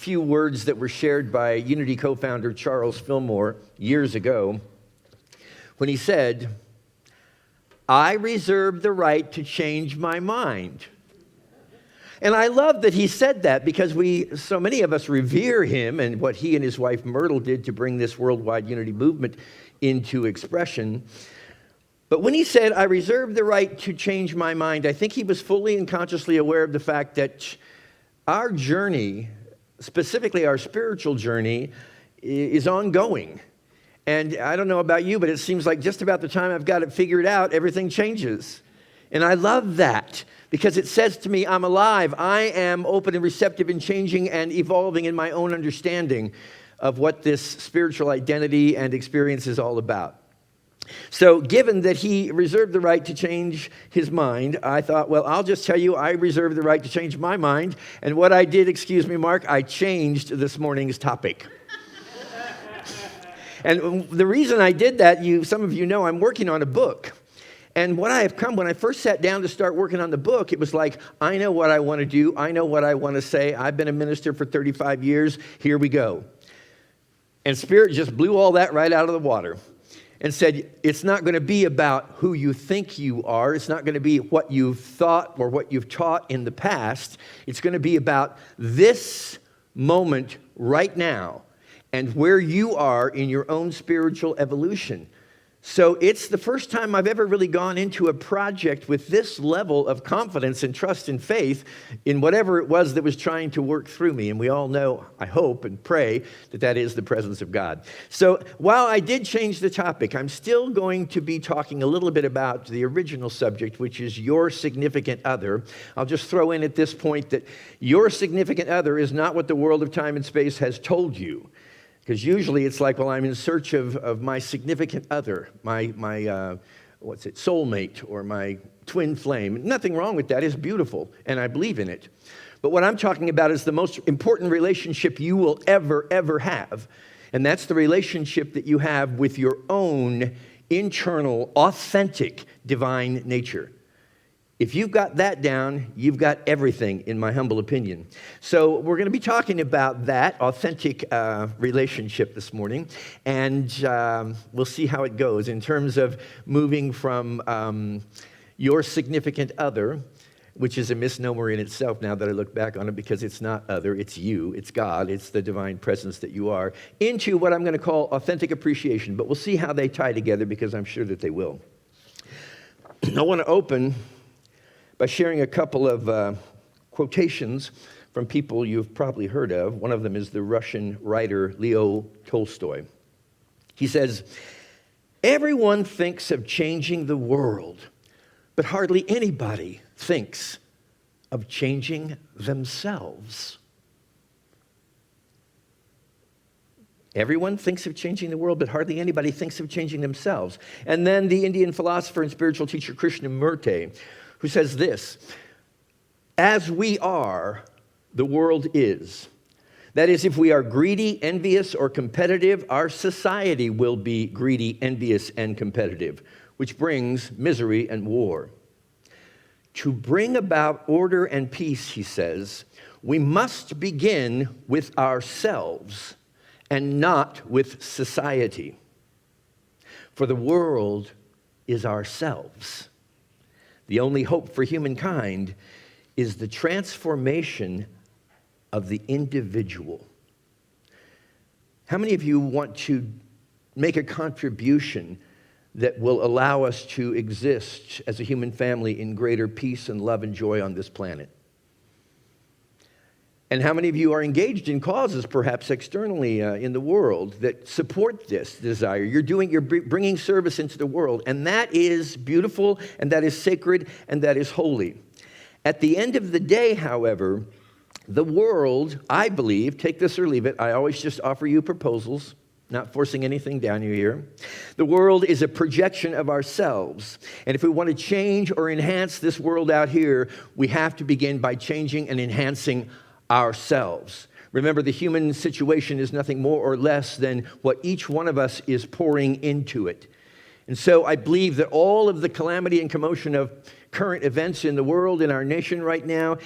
few words that were shared by Unity co-founder Charles Fillmore years ago when he said, "I reserve the right to change my mind." And I love that he said that because so many of us revere him and what he and his wife Myrtle did to bring this worldwide unity movement into expression. But when he said, "I reserve the right to change my mind," I think he was fully and consciously aware of the fact that our journey, specifically our spiritual journey, is ongoing. And I don't know about you, but it seems like just about the time I've got it figured out, everything changes. And I love that because it says to me, I'm alive. I am open and receptive and changing and evolving in my own understanding of what this spiritual identity and experience is all about. So given that he reserved the right to change his mind, I thought, well, I'll just tell you I reserve the right to change my mind. And what I did, excuse me, Mark, I changed this morning's topic. And the reason I did that, some of you know, I'm working on a book. And when I first sat down to start working on the book, it was like, I know what I want to do. I know what I want to say. I've been a minister for 35 years. Here we go. And Spirit just blew all that right out of the water and said, it's not going to be about who you think you are. It's not going to be what you've thought or what you've taught in the past. It's going to be about this moment right now and where you are in your own spiritual evolution. So it's the first time I've ever really gone into a project with this level of confidence and trust and faith in whatever it was that was trying to work through me. And we all know, I hope and pray, that that is the presence of God. So while I did change the topic, I'm still going to be talking a little bit about the original subject, which is your significant other. I'll just throw in at this point that your significant other is not what the world of time and space has told you. Because usually it's like, well, I'm in search of my significant other, my soulmate or my twin flame. Nothing wrong with that. It's beautiful, and I believe in it. But what I'm talking about is the most important relationship you will ever have. And that's the relationship that you have with your own internal, authentic, divine nature. If you've got that down, you've got everything, in my humble opinion. So we're going to be talking about that authentic relationship this morning, and we'll see how it goes in terms of moving from your significant other, which is a misnomer in itself now that I look back on it, because it's not other, it's you, it's God, it's the divine presence that you are, into what I'm going to call authentic appreciation. But we'll see how they tie together, because I'm sure that they will. I want to open by sharing a couple of quotations from people you've probably heard of. One of them is the Russian writer Leo Tolstoy. He says, "Everyone thinks of changing the world, but hardly anybody thinks of changing themselves." Everyone thinks of changing the world, but hardly anybody thinks of changing themselves. And then the Indian philosopher and spiritual teacher Krishnamurti, who says this: "As we are, the world is. That is, if we are greedy, envious, or competitive, our society will be greedy, envious, and competitive, which brings misery and war. To bring about order and peace," he says, "we must begin with ourselves and not with society. For the world is ourselves. The only hope for humankind is the transformation of the individual." How many of you want to make a contribution that will allow us to exist as a human family in greater peace and love and joy on this planet? And how many of you are engaged in causes, perhaps externally in the world, that support this desire? You're bringing service into the world, and that is beautiful, and that is sacred, and that is holy. At the end of the day, however, the world, I believe, take this or leave it, I always just offer you proposals, not forcing anything down you here. The world is a projection of ourselves, and if we want to change or enhance this world out here, we have to begin by changing and enhancing ourselves. Remember, the human situation is nothing more or less than what each one of us is pouring into it. And so I believe that all of the calamity and commotion of current events in the world, in our nation right now,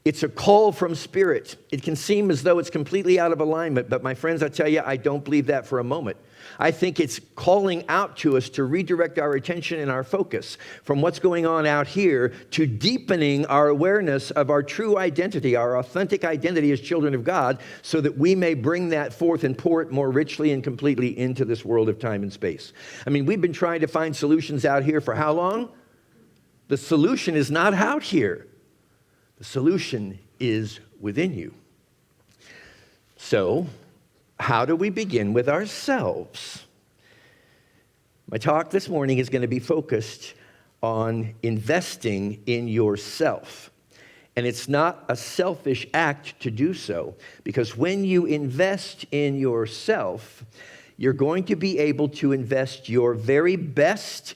It's a call from Spirit. It can seem as though it's completely out of alignment, but my friends, I tell you, I don't believe that for a moment. I think it's calling out to us to redirect our attention and our focus from what's going on out here to deepening our awareness of our true identity, our authentic identity as children of God, so that we may bring that forth and pour it more richly and completely into this world of time and space. I mean, we've been trying to find solutions out here for how long? The solution is not out here. The solution is within you. So, how do we begin with ourselves? My talk this morning is going to be focused on investing in yourself. And it's not a selfish act to do so, because when you invest in yourself, you're going to be able to invest your very best,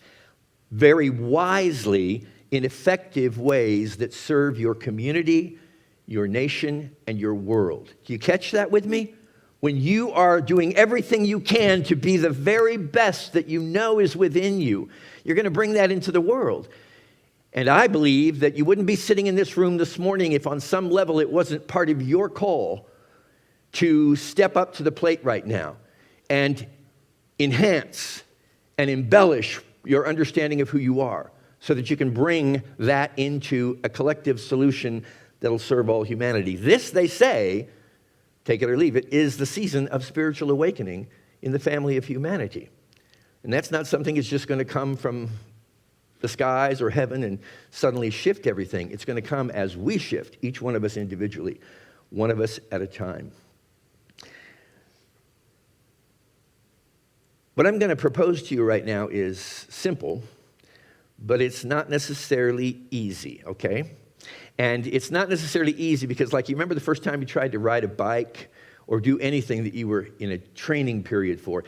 very wisely, in effective ways that serve your community, your nation, and your world. Do you catch that with me? When you are doing everything you can to be the very best that you know is within you, you're going to bring that into the world. And I believe that you wouldn't be sitting in this room this morning if on some level it wasn't part of your call to step up to the plate right now and enhance and embellish your understanding of who you are, so that you can bring that into a collective solution that'll serve all humanity. This, they say, take it or leave it, is the season of spiritual awakening in the family of humanity. And that's not something that's just going to come from the skies or heaven and suddenly shift everything. It's going to come as we shift, each one of us individually, one of us at a time. What I'm going to propose to you right now is simple, but it's not necessarily easy, okay? And it's not necessarily easy because, like, you remember the first time you tried to ride a bike or do anything that you were in a training period for?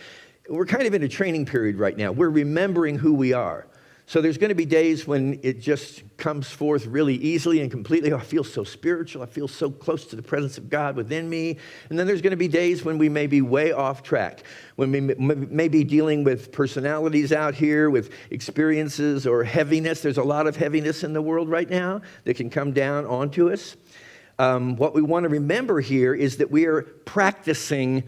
We're kind of in a training period right now. We're remembering who we are. So there's going to be days when it just comes forth really easily and completely. Oh, I feel so spiritual. I feel so close to the presence of God within me. And then there's going to be days when we may be way off track, when we may be dealing with personalities out here, with experiences or heaviness. There's a lot of heaviness in the world right now that can come down onto us. What we want to remember here is that we are practicing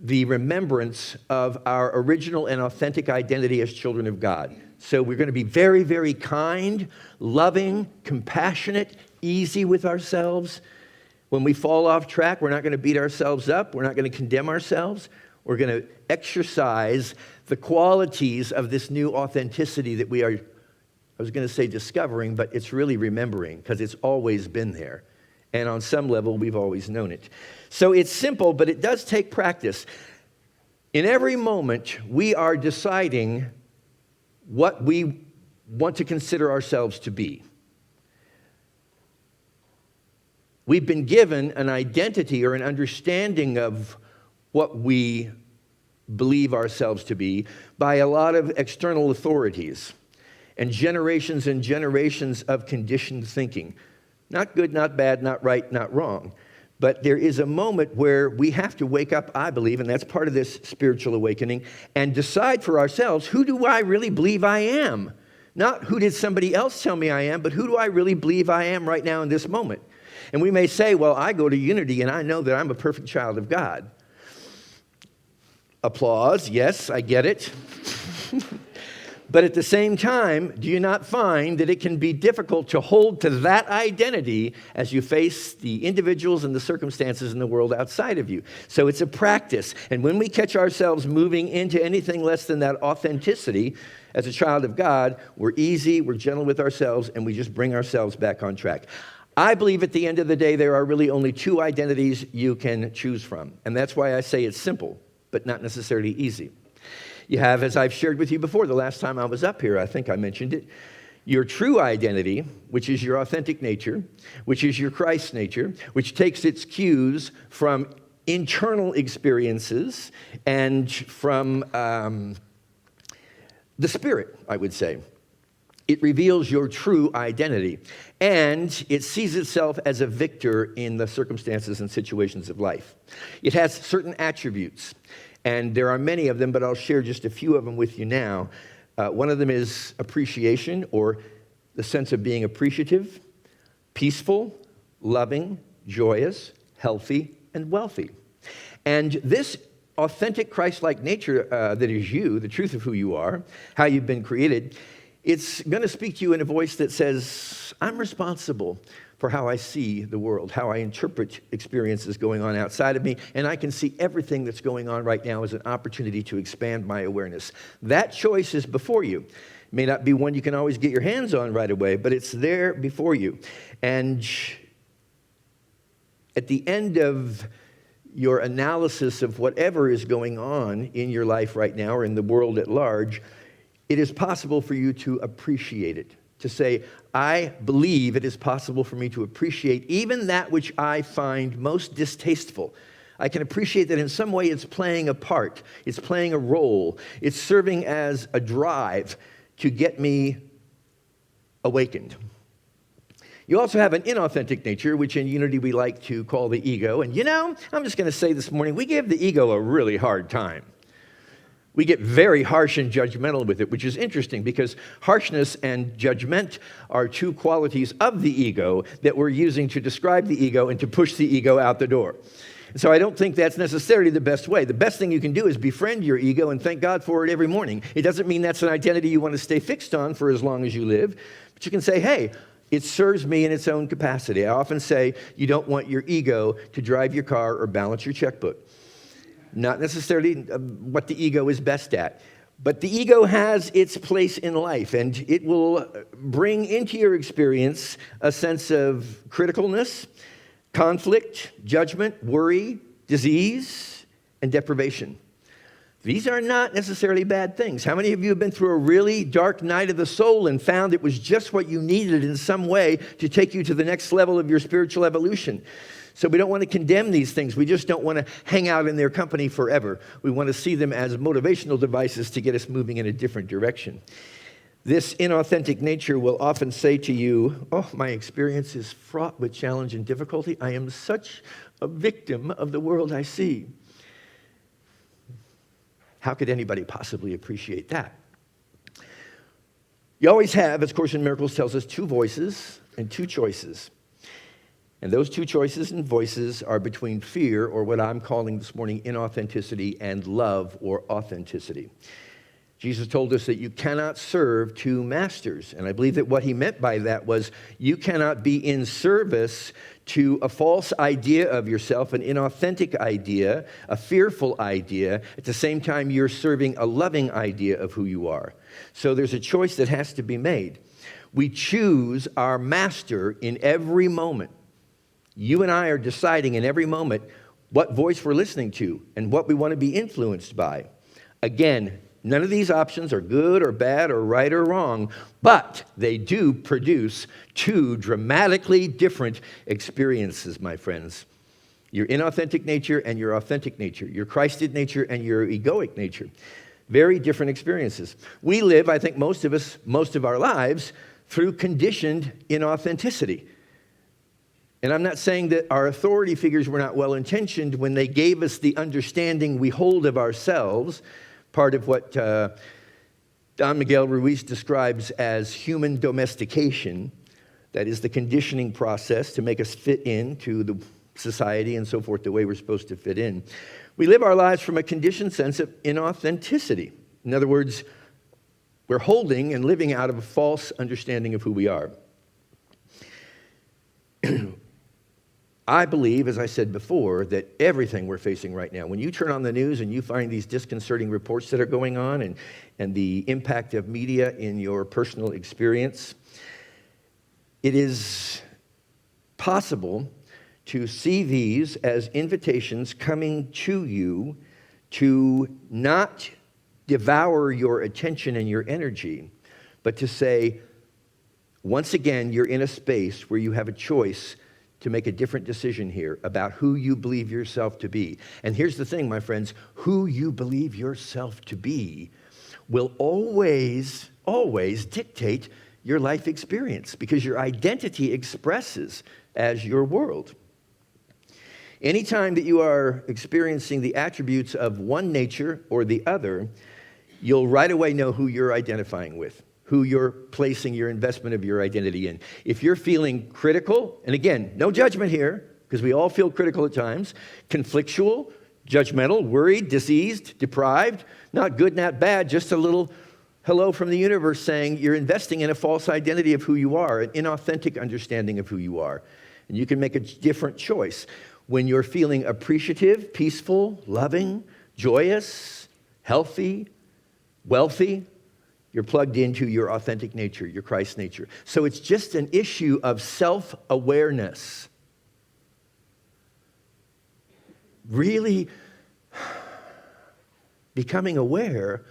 the remembrance of our original and authentic identity as children of God. So we're going to be very, very kind, loving, compassionate, easy with ourselves. When we fall off track, we're not going to beat ourselves up. We're not going to condemn ourselves. We're going to exercise the qualities of this new authenticity that we are, I was going to say discovering, but it's really remembering because it's always been there. And on some level, we've always known it. So it's simple, but it does take practice. In every moment, we are deciding what we want to consider ourselves to be. We've been given an identity or an understanding of what we believe ourselves to be by a lot of external authorities and generations of conditioned thinking. Not good, not bad, not right, not wrong. But there is a moment where we have to wake up, I believe, and that's part of this spiritual awakening, and decide for ourselves, who do I really believe I am? Not who did somebody else tell me I am, but who do I really believe I am right now in this moment? And we may say, well, I go to Unity and I know that I'm a perfect child of God. Applause, yes, I get it. But at the same time, do you not find that it can be difficult to hold to that identity as you face the individuals and the circumstances in the world outside of you? So it's a practice. And when we catch ourselves moving into anything less than that authenticity as a child of God, we're easy, we're gentle with ourselves, and we just bring ourselves back on track. I believe at the end of the day, there are really only two identities you can choose from. And that's why I say it's simple, but not necessarily easy. You have, as I've shared with you before, the last time I was up here, I think I mentioned it, your true identity, which is your authentic nature, which is your Christ nature, which takes its cues from internal experiences and from the Spirit, I would say. It reveals your true identity, and it sees itself as a victor in the circumstances and situations of life. It has certain attributes. And there are many of them, but I'll share just a few of them with you now. One of them is appreciation, or the sense of being appreciative, peaceful, loving, joyous, healthy, and wealthy. And this authentic Christ-like nature that is you, the truth of who you are, how you've been created, it's going to speak to you in a voice that says, I'm responsible for how I see the world, how I interpret experiences going on outside of me, and I can see everything that's going on right now as an opportunity to expand my awareness. That choice is before you. It may not be one you can always get your hands on right away, but it's there before you. And at the end of your analysis of whatever is going on in your life right now or in the world at large, it is possible for you to appreciate it. To say, I believe it is possible for me to appreciate even that which I find most distasteful. I can appreciate that in some way it's playing a part. It's playing a role. It's serving as a drive to get me awakened. You also have an inauthentic nature, which in Unity we like to call the ego. And I'm just going to say this morning, we give the ego a really hard time. We get very harsh and judgmental with it, which is interesting because harshness and judgment are two qualities of the ego that we're using to describe the ego and to push the ego out the door. And so I don't think that's necessarily the best way. The best thing you can do is befriend your ego and thank God for it every morning. It doesn't mean that's an identity you want to stay fixed on for as long as you live, but you can say, hey, it serves me in its own capacity. I often say you don't want your ego to drive your car or balance your checkbook. Not necessarily what the ego is best at, but the ego has its place in life, and it will bring into your experience a sense of criticalness, conflict, judgment, worry, disease, and deprivation. These are not necessarily bad things. How many of you have been through a really dark night of the soul and found it was just what you needed in some way to take you to the next level of your spiritual evolution? So we don't want to condemn these things. We just don't want to hang out in their company forever. We want to see them as motivational devices to get us moving in a different direction. This inauthentic nature will often say to you, oh, my experience is fraught with challenge and difficulty. I am such a victim of the world I see. How could anybody possibly appreciate that? You always have, as Course in Miracles tells us, two voices and two choices. And those two choices and voices are between fear, or what I'm calling this morning inauthenticity, and love, or authenticity. Jesus told us that you cannot serve two masters. And I believe that what he meant by that was you cannot be in service to a false idea of yourself, an inauthentic idea, a fearful idea. At the same time, you're serving a loving idea of who you are. So there's a choice that has to be made. We choose our master in every moment. You and I are deciding in every moment what voice we're listening to and what we want to be influenced by. Again, none of these options are good or bad or right or wrong, but they do produce two dramatically different experiences, my friends. Your inauthentic nature and your authentic nature, your Christed nature and your egoic nature. Very different experiences. We live, I think most of us, most of our lives, through conditioned inauthenticity. And I'm not saying that our authority figures were not well-intentioned when they gave us the understanding we hold of ourselves, part of what Don Miguel Ruiz describes as human domestication. That is the conditioning process to make us fit into the society and so forth, the way we're supposed to fit in. We live our lives from a conditioned sense of inauthenticity. In other words, we're holding and living out of a false understanding of who we are. I believe, as I said before, that everything we're facing right now, when you turn on the news and you find these disconcerting reports that are going on and the impact of media in your personal experience, it is possible to see these as invitations coming to you to not devour your attention and your energy, but to say, once again, you're in a space where you have a choice to make a different decision here about who you believe yourself to be. And here's the thing, my friends, who you believe yourself to be will always, always dictate your life experience because your identity expresses as your world. Anytime that you are experiencing the attributes of one nature or the other, you'll right away know who you're identifying with, who you're placing your investment of your identity in. If you're feeling critical, and again, no judgment here, because we all feel critical at times, conflictual, judgmental, worried, diseased, deprived, not good, not bad, just a little hello from the universe saying you're investing in a false identity of who you are, an inauthentic understanding of who you are. And you can make a different choice. When you're feeling appreciative, peaceful, loving, joyous, healthy, wealthy, you're plugged into your authentic nature, your Christ nature. So it's just an issue of self-awareness. Really becoming aware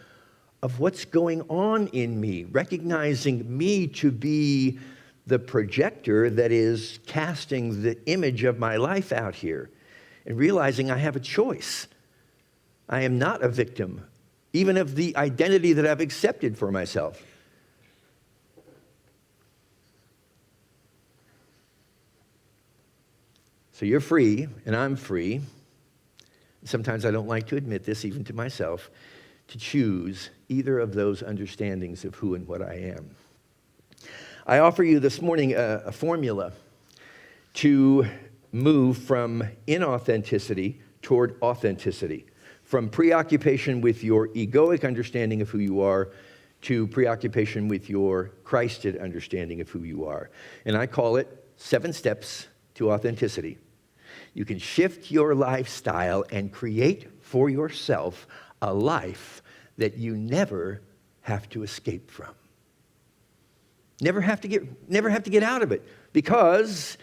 of what's going on in me, recognizing me to be the projector that is casting the image of my life out here, and realizing I have a choice. I am not a victim, even of the identity that I've accepted for myself. So you're free, and I'm free. Sometimes I don't like to admit this, even to myself, to choose either of those understandings of who and what I am. I offer you this morning a formula to move from inauthenticity toward authenticity, from preoccupation with your egoic understanding of who you are to preoccupation with your Christed understanding of who you are. And I call it 7 steps to authenticity. You can shift your lifestyle and create for yourself a life that you never have to escape from. Never have to get out of it, because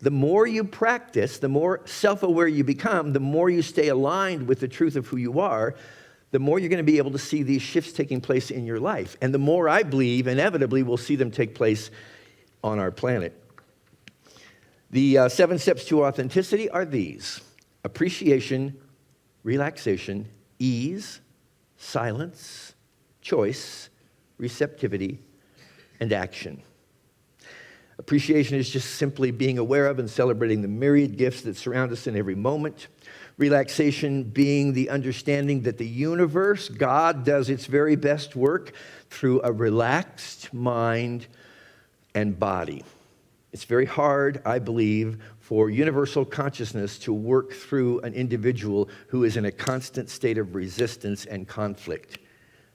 the more you practice, the more self-aware you become, the more you stay aligned with the truth of who you are, the more you're going to be able to see these shifts taking place in your life. And the more, I believe, inevitably we'll see them take place on our planet. The 7 steps to authenticity are these: appreciation, relaxation, ease, silence, choice, receptivity, and action. Appreciation is just simply being aware of and celebrating the myriad gifts that surround us in every moment. Relaxation being the understanding that the universe, God, does its very best work through a relaxed mind and body. It's very hard, I believe, for universal consciousness to work through an individual who is in a constant state of resistance and conflict.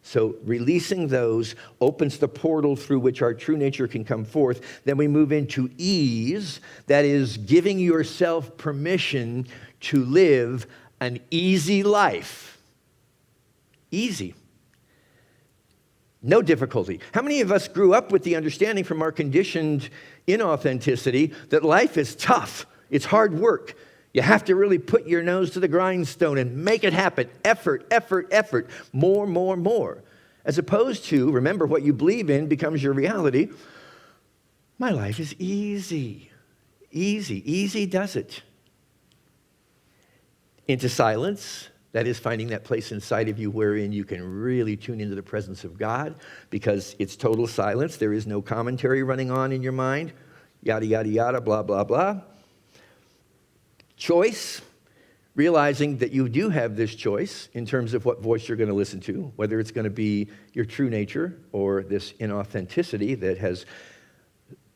So releasing those opens the portal through which our true nature can come forth. Then we move into ease, that is giving yourself permission to live an easy life. Easy. No difficulty. How many of us grew up with the understanding from our conditioned inauthenticity that life is tough, it's hard work. You have to really put your nose to the grindstone and make it happen. Effort, effort, effort. More, more, more. As opposed to, remember, what you believe in becomes your reality. My life is easy. Easy. Easy does it. Into silence. That is finding that place inside of you wherein you can really tune into the presence of God, because it's total silence. There is no commentary running on in your mind. Yada, yada, yada, blah, blah, blah. Choice, realizing that you do have this choice in terms of what voice you're going to listen to, whether it's going to be your true nature or this inauthenticity that has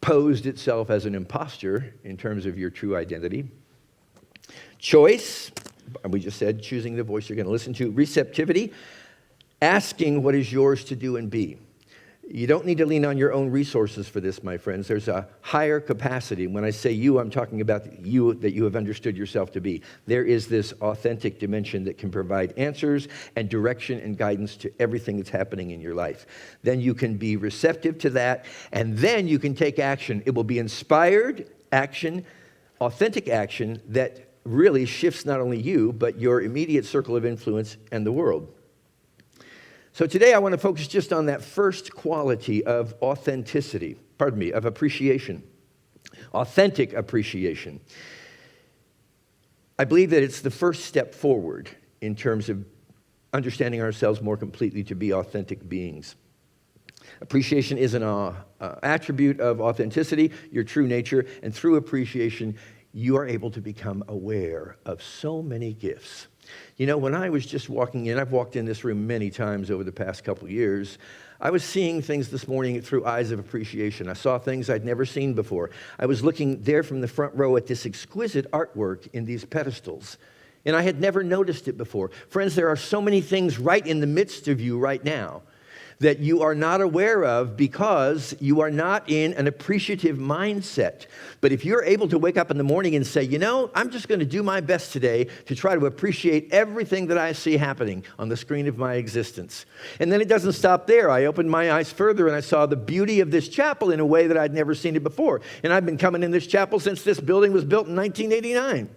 posed itself as an imposter in terms of your true identity. Choice, we just said, choosing the voice you're going to listen to. Receptivity, asking what is yours to do and be. You don't need to lean on your own resources for this, my friends. There's a higher capacity. When I say you, I'm talking about you that you have understood yourself to be. There is this authentic dimension that can provide answers and direction and guidance to everything that's happening in your life. Then you can be receptive to that, and then you can take action. It will be inspired action, authentic action that really shifts not only you, but your immediate circle of influence and the world. So today I want to focus just on that first quality of authenticity, of appreciation, authentic appreciation. I believe that it's the first step forward in terms of understanding ourselves more completely to be authentic beings. Appreciation is an attribute of authenticity, your true nature, and through appreciation, you are able to become aware of so many gifts. You know, when I was just walking in, I've walked in this room many times over the past couple of years, I was seeing things this morning through eyes of appreciation. I saw things I'd never seen before. I was looking there from the front row at this exquisite artwork in these pedestals, and I had never noticed it before. Friends, there are so many things right in the midst of you right now that you are not aware of because you are not in an appreciative mindset. But if you're able to wake up in the morning and say, you know, I'm just going to do my best today to try to appreciate everything that I see happening on the screen of my existence. And then it doesn't stop there. I opened my eyes further and I saw the beauty of this chapel in a way that I'd never seen it before. And I've been coming in this chapel since this building was built in 1989.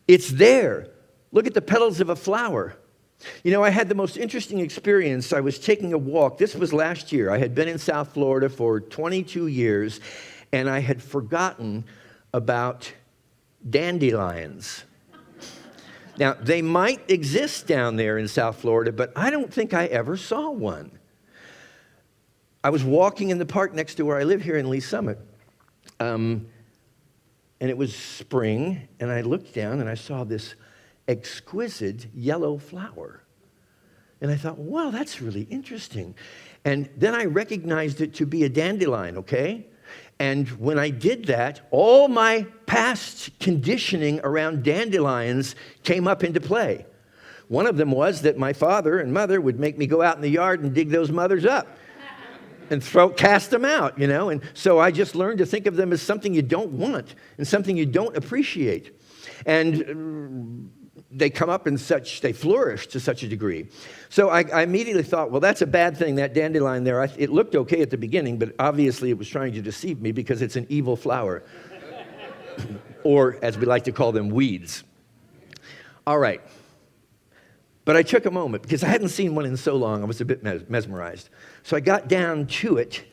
It's there. Look at the petals of a flower. You know, I had the most interesting experience. I was taking a walk. This was last year. I had been in South Florida for 22 years, and I had forgotten about dandelions. Now, they might exist down there in South Florida, but I don't think I ever saw one. I was walking in the park next to where I live here in Lee Summit, and it was spring, and I looked down, and I saw this exquisite yellow flower. And I thought, wow, that's really interesting. And then I recognized it to be a dandelion, okay? And when I did that, all my past conditioning around dandelions came up into play. One of them was that my father and mother would make me go out in the yard and dig those mothers up and cast them out, you know? And so I just learned to think of them as something you don't want and something you don't appreciate. And they come up in they flourish to such a degree. So I immediately thought, well, that's a bad thing, that dandelion there. It looked okay at the beginning, but obviously it was trying to deceive me because it's an evil flower. Or, as we like to call them, weeds. All right. But I took a moment because I hadn't seen one in so long. I was a bit mesmerized. So I got down to it,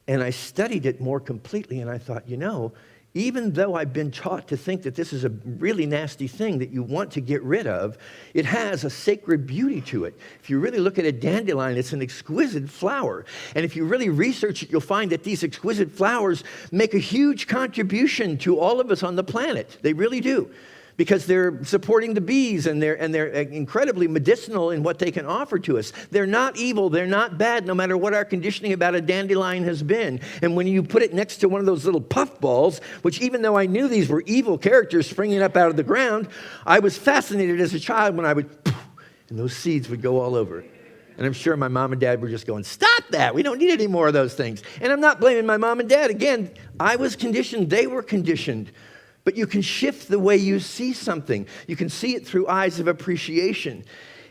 and I studied it more completely, and I thought, you know, even though I've been taught to think that this is a really nasty thing that you want to get rid of, it has a sacred beauty to it. If you really look at a dandelion, it's an exquisite flower. And if you really research it, you'll find that these exquisite flowers make a huge contribution to all of us on the planet. They really do. Because they're supporting the bees, and they're incredibly medicinal in what they can offer to us. They're not evil, they're not bad, no matter what our conditioning about a dandelion has been. And when you put it next to one of those little puff balls, which even though I knew these were evil characters springing up out of the ground, I was fascinated as a child when I would, and those seeds would go all over. And I'm sure my mom and dad were just going, stop that, we don't need any more of those things. And I'm not blaming my mom and dad. Again, I was conditioned, they were conditioned. But you can shift the way you see something. You can see it through eyes of appreciation.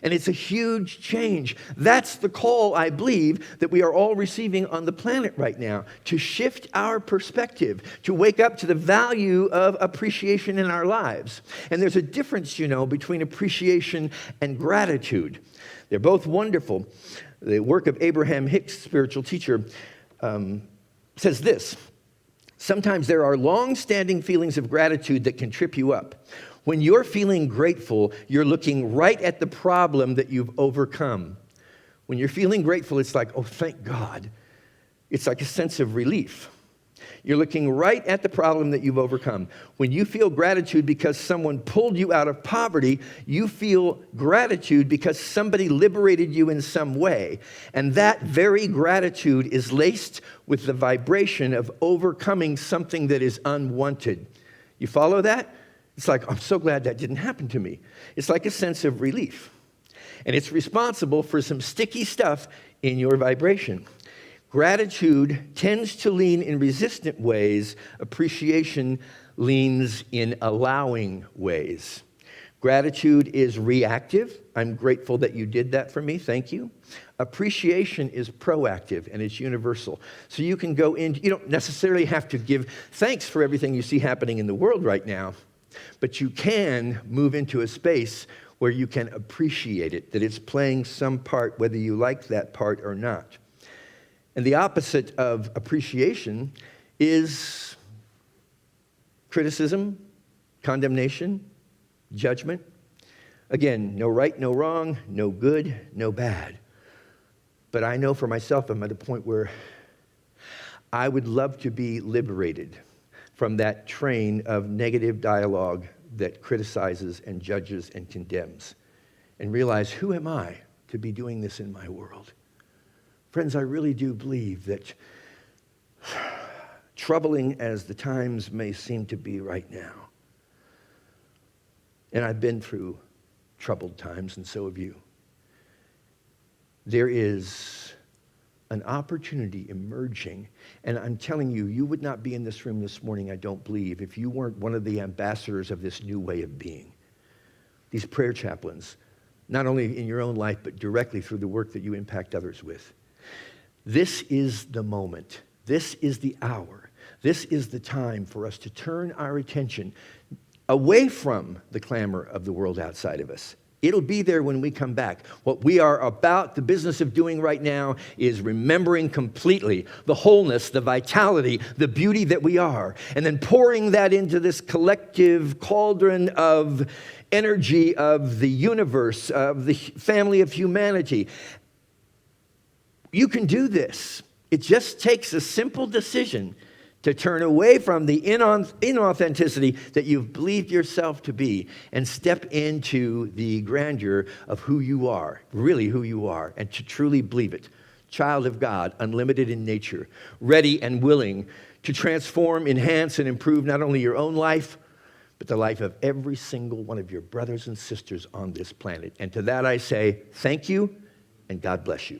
And it's a huge change. That's the call, I believe, that we are all receiving on the planet right now, to shift our perspective, to wake up to the value of appreciation in our lives. And there's a difference, you know, between appreciation and gratitude. They're both wonderful. The work of Abraham Hicks, spiritual teacher, says this: sometimes there are long-standing feelings of gratitude that can trip you up. When you're feeling grateful, you're looking right at the problem that you've overcome. When you're feeling grateful, it's like, oh, thank God. It's like a sense of relief. You're looking right at the problem that you've overcome. When you feel gratitude because someone pulled you out of poverty, you feel gratitude because somebody liberated you in some way. And that very gratitude is laced with the vibration of overcoming something that is unwanted. You follow that? It's like, I'm so glad that didn't happen to me. It's like a sense of relief. And it's responsible for some sticky stuff in your vibration. Gratitude tends to lean in resistant ways. Appreciation leans in allowing ways. Gratitude is reactive. I'm grateful that you did that for me. Thank you. Appreciation is proactive, and it's universal. So you can go in, you don't necessarily have to give thanks for everything you see happening in the world right now, but you can move into a space where you can appreciate it, that it's playing some part, whether you like that part or not. And the opposite of appreciation is criticism, condemnation, judgment. Again, no right, no wrong, no good, no bad. But I know for myself, I'm at a point where I would love to be liberated. from that train of negative dialogue that criticizes and judges and condemns, and realize, who am I to be doing this in my world? Friends, I really do believe that, troubling as the times may seem to be right now, and I've been through troubled times, and so have you, there is an opportunity emerging. And I'm telling you, you would not be in this room this morning, I don't believe, if you weren't one of the ambassadors of this new way of being. These prayer chaplains, not only in your own life, but directly through the work that you impact others with. This is the moment. This is the hour. This is the time for us to turn our attention away from the clamor of the world outside of us. It'll be there when we come back. What we are about, the business of doing right now, is remembering completely the wholeness, the vitality, the beauty that we are, and then pouring that into this collective cauldron of energy of the universe, of the family of humanity. You can do this. It just takes a simple decision to turn away from the inauthenticity that you've believed yourself to be and step into the grandeur of who you are, really who you are, and to truly believe it. Child of God, unlimited in nature, ready and willing to transform, enhance, and improve not only your own life, but the life of every single one of your brothers and sisters on this planet. And to that I say, thank you, and God bless you.